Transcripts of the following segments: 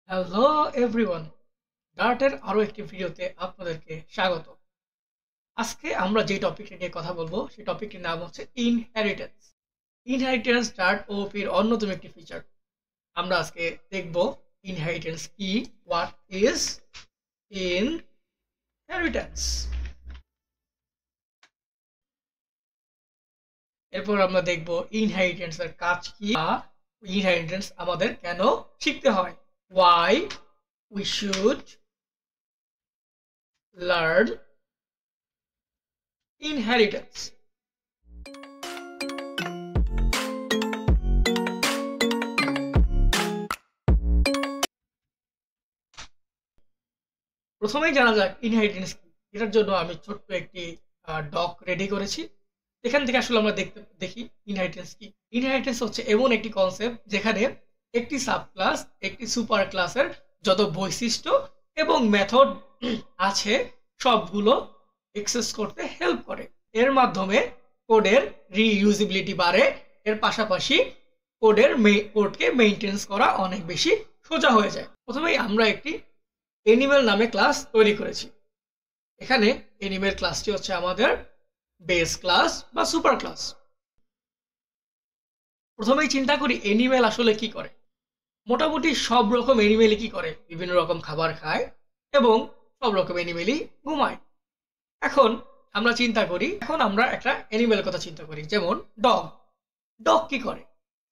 Hello everyone, ডার্টের আরো একটি ভিডিওতে আপনাদেরকে স্বাগত। আজকে আমরা যে টপিকটা নিয়ে কথা বলবো সেই টপিকটির নাম হচ্ছে ইনহেরিটেন্স। ইনহেরিটেন্স ডার্ট ওপির অন্যতম একটি ফিচার। আমরা আজকে দেখব ইনহেরিটেন্স কি, হোয়াট ইজ ইনহেরিটেন্স। এরপর আমরা দেখব ইনহেরিটেন্স এর কাজ কি, বা ইনহেরিটেন্স আমাদের কেন শিখতে হয়, why we should learn inheritance. প্রথমেই জানা যাক ইনহেরিটেন্স কি। এটার জন্য আমি ছোট্ট একটি ডক রেডি করেছি। এখান থেকে আসলে আমরা দেখি ইনহেরিটেন্স কি। ইনহেরিটেন্স হচ্ছে এমন একটি কনসেপ্ট যেখানে একটি সাব ক্লাস একটি সুপার ক্লাসের যত বৈশিষ্ট্য এবং মেথড আছে সবগুলো এক্সেস করতে হেল্প করে। এর মাধ্যমে কোডের রিইউজিবিলিটি বাড়ে। এর পাশাপাশি কোডকে মেইনটেনেন্স করা অনেক বেশি সোজা হয়ে যায়। প্রথমেই আমরা একটি অ্যানিমেল নামে ক্লাস তৈরি করেছি। এখানে অ্যানিমেল ক্লাসটি হচ্ছে আমাদের বেস ক্লাস বা সুপার ক্লাস। প্রথমেই চিন্তা করি অ্যানিমেল আসলে কি করে। মোটামুটি সব রকম অ্যানিমেলই কি করে, বিভিন্ন রকম খাবার খায় এবং সব রকম অ্যানিমেলই ঘুমায়। এখন আমরা একটা অ্যানিমেলের কথা চিন্তা করি, যেমন ডগ। ডগ কি করে?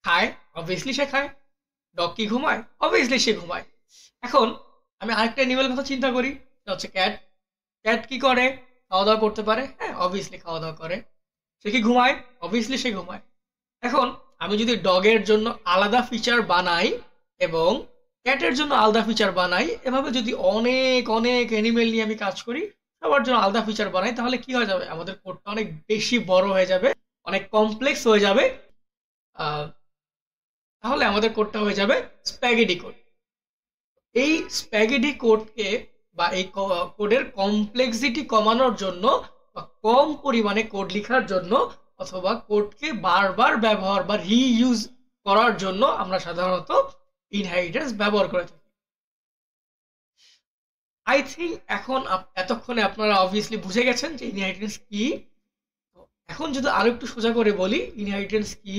খায়, অবভিয়াসলি সে খায়। ডগ কি ঘুমায়? অবভিয়াসলি সে ঘুমায়। এখন আমি আরেকটা অ্যানিমেল কথা চিন্তা করি, সেটা হচ্ছে ক্যাট। ক্যাট কি করে? খাওয়া দাওয়া করতে পারে, হ্যাঁ অবভিয়াসলি খাওয়া দাওয়া করে। সে কি ঘুমায়? অবভিয়াসলি সে ঘুমায়। এখন আমি যদি ডগের জন্য আলাদা ফিচার বানাই এবং ক্যাটের জন্য আলাদা ফিচার বানাই, এভাবে যদি অনেক অনেক অ্যানিমেল নিয়ে আমি কাজ করি, সবার জন্য আলাদা ফিচার বানাই, তাহলে কি হয়ে যাবে? আমাদের কোডটা অনেক বেশি বড় হয়ে যাবে, অনেক কমপ্লেক্স হয়ে যাবে। আহ, তাহলে আমাদের কোডটা হয়ে যাবে স্প্যাগেটি কোড। এই স্প্যাগেটি কোডকে বা এই কোডের কমপ্লেক্সিটি কমানোর জন্য বা কম পরিমাণে কোড লেখার জন্য অথবা কোডকে বারবার ব্যবহার বা রিইউজ করার জন্য আমরা সাধারণত ইনহেরিটেন্স ব্যবহার করে থাকি। আই থিঙ্ক এখন এতক্ষণে আপনারা অবভিয়াসলি বুঝে গেছেন যে ইনহেরিটেন্স কি। এখন যদি আরো একটু সোজা করে বলি ইনহেরিটেন্স কি,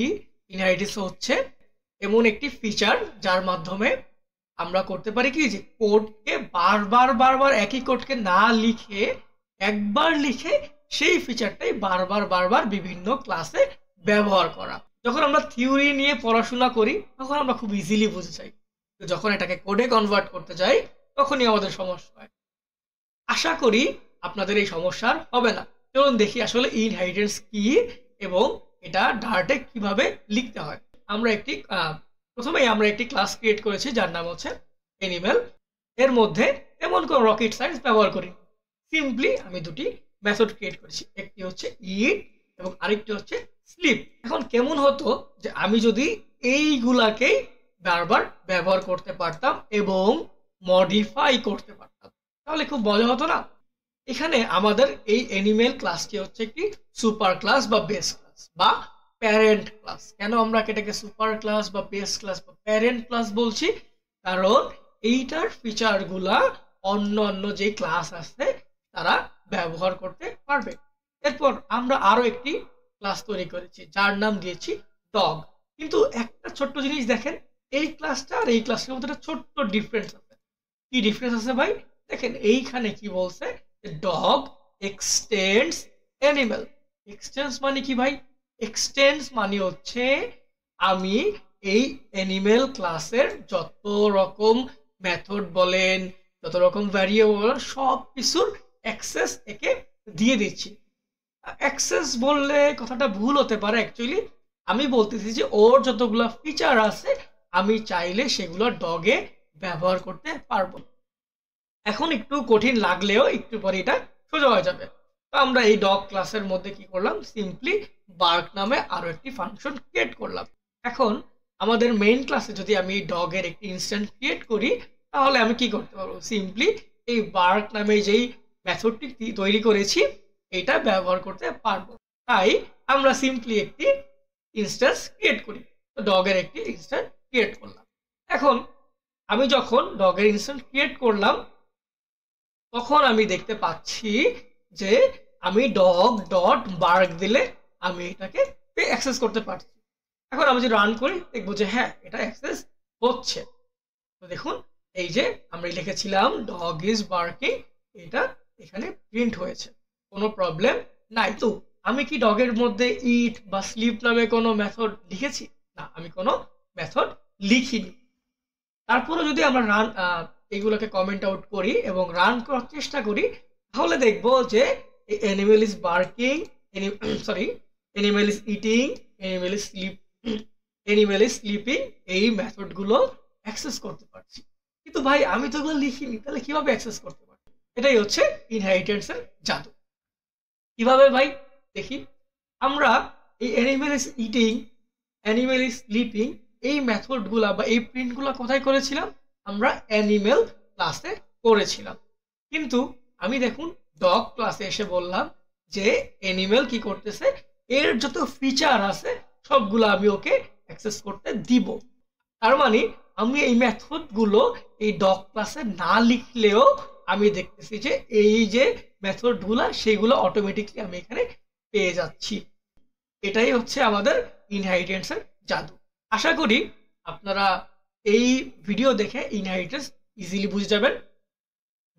ইনহেরিটেন্স হচ্ছে এমন একটি ফিচার যার মাধ্যমে আমরা করতে পারি কি, যে কোডকে বারবার বারবার একই কোডকে না লিখে একবার লিখে সেই ফিচারটাই বারবার বারবার বিভিন্ন ক্লাসে ব্যবহার করা। যখন আমরা থিওরি নিয়ে পড়াশোনা করি তখন আমরা খুব ইজিলি বুঝে যাই, যখন এটাকে কোডে কনভার্ট করতে যাই তখনই আমাদের সমস্যা হয়। আশা করি আপনাদের এই সমস্যার হবে না। চলুন দেখি আসলে ইনহেরিটেন্স কি এবং এটা ডার্টে কিভাবে লিখতে হয়। প্রথমেই আমরা একটি ক্লাস ক্রিয়েট করেছি যার নাম হচ্ছে অ্যানিমেল। এর মধ্যে এমন কোন রকেট সায়েন্স ব্যবহার করি। সিম্পলি আমি দুটি মেথড ক্রিয়েট করেছি, একটি হচ্ছে ইট এবং আরেকটি হচ্ছে স্লিপ। এখন কেমন হতো যে আমি যদি এইগুলাকেই বারবার ব্যবহার করতে পারতাম এবং মডিফাই করতে পারতাম, তাহলে খুব মজা হতো না? এখানে আমাদের এই অ্যানিমেল ক্লাসটি হচ্ছে একটি সুপার ক্লাস বা বেস ক্লাস বা প্যারেন্ট ক্লাস। কেন আমরা এটাকে সুপার ক্লাস বা বেস ক্লাস বা প্যারেন্ট ক্লাস বলছি? কারণ এইটার ফিচার গুলা অন্য অন্য যে ক্লাস আছে তারা ব্যবহার করতে পারবে। এরপর আমরা আরো একটি ক্লাস তৈরি করেছি যার নাম দিয়েছি ডগ। কিন্তু একটা ছোট্ট জিনিস দেখেন, এই ক্লাসটা আর এই ক্লাসের মধ্যে একটা ছোট্ট ডিফারেন্স আছে। কি ডিফারেন্স আছে ভাই? দেখেন এইখানে কি বলছে, ডগ এক্সটেন্ডস অ্যানিমেল। এক্সটেন্স মানে কি ভাই? এক্সটেন্স মানে হচ্ছে আমি এই অ্যানিমেল ক্লাসের যত রকম মেথড বলেন, যত রকম ভ্যারিয়েবল বলেন, সব কিছুর অ্যাক্সেস একে দিয়ে দিচ্ছি। অ্যাক্সেস বললে কথাটা ভুল হতে পারে, অ্যাকচুয়ালি আমি বলতেছি যে ওর যতগুলো ফিচার আছে আমি চাইলে সেগুলো ডগে ব্যবহার করতে পারবো। এখন একটু কঠিন লাগলেও একটু পরে এটা সোজা হয়ে যাবে। তো আমরা এই ডগ ক্লাসের মধ্যে কি করলাম, সিম্পলি বার্ক নামে আরো একটি ফাংশন ক্রিয়েট করলাম। এখন আমাদের মেইন ক্লাসে যদি আমি ডগের একটি ইনস্ট্যান্স ক্রিয়েট করি, তাহলে আমি কি করতে পারবো, সিম্পলি এই বার্ক নামে যেই মেথডটি তৈরি করেছি এটা ব্যবহার করতে পারবো। তাই আমরা সিম্পলি একটি ইনস্ট্যান্স ক্রিয়েট করি, তো ডগের একটি ইনস্ট্যান্স ক্রিয়েট করলাম। এখন আমি যখন ডগের ইনস্ট্যান্স ক্রিয়েট করলাম তখন আমি দেখতে পাচ্ছি যে আমি ডগ ডট বার্ক দিলে আমি এটাকে অ্যাক্সেস করতে পারছি। এখন আমি যদি রান করি দেখবো যে হ্যাঁ এটা অ্যাক্সেস হচ্ছে। তো দেখুন এই যে আমরা লিখেছিলাম ডগ ইজ বার্কিং, এটা এখানে প্রিন্ট হয়েছে, কোনো প্রবলেম নাই। তো আমি কি ডগের মধ্যে ইট বা স্লিপ নামে কোনো মেথড লিখেছি? না, আমি কোনো মেথড লিখিনি। তারপরে যদি আমরা রান এগুলোকে কমেন্ট আউট করি এবং রান করার চেষ্টা করি তাহলে দেখবো যে animal is barking, sorry animal is eating, animal is sleep, animal is sleeping, এই মেথডগুলো অ্যাক্সেস করতে পারছি। কিন্তু ভাই আমি তো এগুলো লিখিনি, তাহলে কিভাবে অ্যাক্সেস করতে পারছি? এটাই হচ্ছে ইনহেরিটেন্সের জাদু। কিভাবে ভাই দেখি। আমরা এই animal is eating, animal is sleeping এই মেথডগুলা বা এই প্রিন্টগুলা কোথায় করেছিলাম? আমরা অ্যানিমেল ক্লাসে করেছিলাম। কিন্তু আমি দেখুন ডগ ক্লাসে এসে বললাম যে অ্যানিমেল কি করতেছে, এর যত ফিচার আছে সবগুলো আমি ওকে অ্যাক্সেস করতে দিব। তার মানে আমি এই মেথডগুলো এই ডগ ক্লাসে না লিখলেও আমি দেখতেছি যে এই যে মেথডগুলো সেগুলো অটোমেটিকলি আমি এখানে পেয়ে যাচ্ছি। এটাই হচ্ছে আমাদের ইনহেরিটেন্সের জাদু। আশা করি আপনারা এই ভিডিও দেখে ইনহেরিটেন্স ইজিলি বুঝে যাবেন।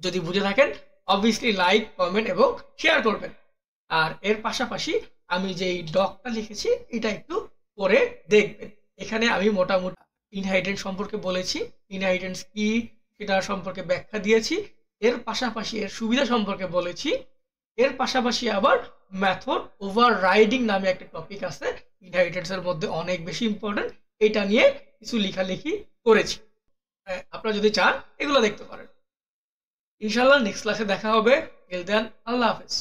যদি বুঝে থাকেন অবভিয়াসলি লাইক, কমেন্ট এবং শেয়ার করবেন। আর এর পাশাপাশি আমি যে ডগটা লিখেছি এটা একটু পরে দেখবেন। এখানে আমি মোটামুটি ইনহেরিটেন্স সম্পর্কে বলেছি, ইনহেরিটেন্স কি সেটা সম্পর্কে ব্যাখ্যা দিয়েছি, এর পাশাপাশি এর সুবিধা সম্পর্কে বলেছি, এর পাশাপাশি আবার মেথড ওভাররাইডিং নামে একটা টপিক আছে ইনহেরিটেন্সের মধ্যে অনেক বেশি ইম্পর্টেন্ট, এটা নিয়ে কিছু লেখালেখি করেছি। আপনারা যদি চান এগুলো দেখতে পারেন। ইনশাআল্লাহ নেক্সট ক্লাসে দেখা হবে। টিল দেন আল্লাহ হাফেজ।